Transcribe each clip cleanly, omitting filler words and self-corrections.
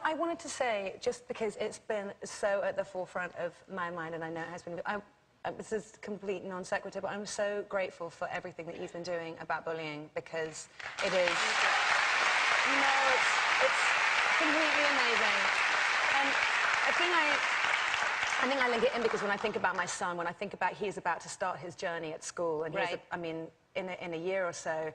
I wanted to say, just because it's been so at the forefront of my mind, and I know it has been, this is complete non sequitur, but I'm so grateful for everything that you've been doing about bullying, because it is, you know, it's completely amazing. And I think I link it in because when I think about my son, when I think about he's about to start his journey at school, and he's, I mean, in a year or so,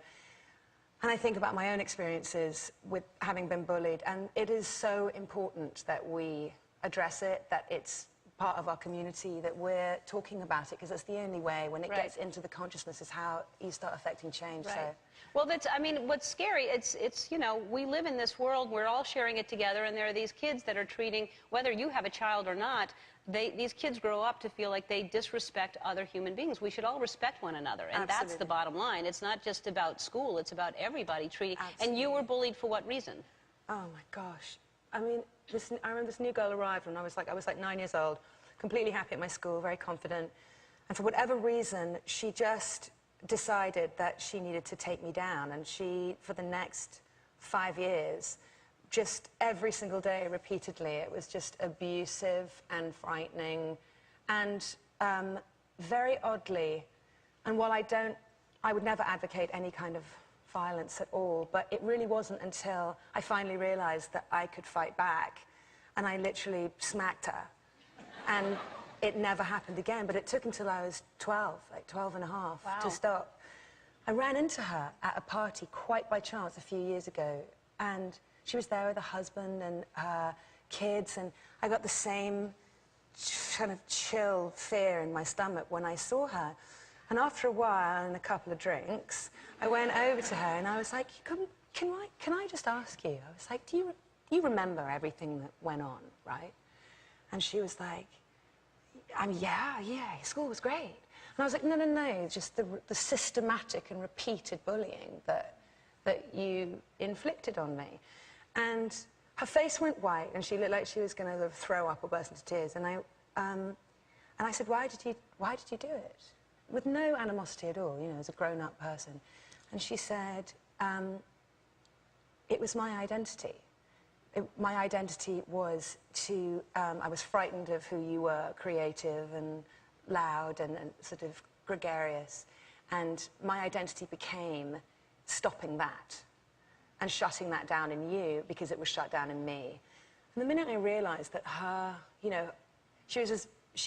and I think about my own experiences with having been bullied, and it is so important that we address it, that it's part of our community, that we're talking about it, because that's the only way, when it gets into the consciousness, is how you start affecting change. So. Well, that's, I mean, what's scary, it's, you know, we live in this world, we're all sharing it together, and there are these kids that are treating, whether you have a child or not, these kids grow up to feel like they disrespect other human beings. We should all respect one another, and that's the bottom line. It's not just about school, it's about everybody treating. And you were bullied for what reason? Oh my gosh. I mean, I remember this new girl arrived when I was like 9 years old, completely happy at my school, very confident, and for whatever reason, she just decided that she needed to take me down, and she, for the next 5 years, just every single day, repeatedly, it was just abusive and frightening, and very oddly, and while I would never advocate any kind of violence at all, but it really wasn't until I finally realized that I could fight back, and I literally smacked her, and it never happened again, but it took until I was 12, like 12 and a half, to stop. I ran into her at a party quite by chance a few years ago, and she was there with her husband and her kids, and I got the same kind of chill fear in my stomach when I saw her. And after a while and a couple of drinks, I went over to her and I was like, can I just ask you? I was like, do you remember everything that went on, right? And she was like, yeah, school was great. And I was like, no, just the systematic and repeated bullying that you inflicted on me. And her face went white, and she looked like she was going to throw up or burst into tears. And I said, why did you do it? With no animosity at all, you know, as a grown-up person. And she said, it was my identity. My identity was to, I was frightened of who you were, creative and loud and sort of gregarious. And my identity became stopping that and shutting that down in you because it was shut down in me. And the minute I realized that her, you know, she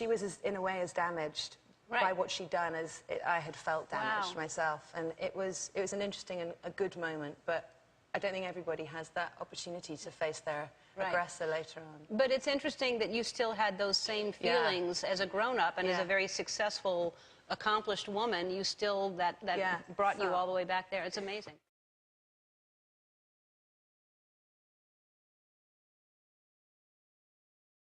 was in a way as damaged by what she'd done as I had felt damaged myself. And it was an interesting and a good moment, but I don't think everybody has that opportunity to face their aggressor later on. But it's interesting that you still had those same feelings as a grown-up and as a very successful, accomplished woman. You still, that brought you all the way back there. It's amazing.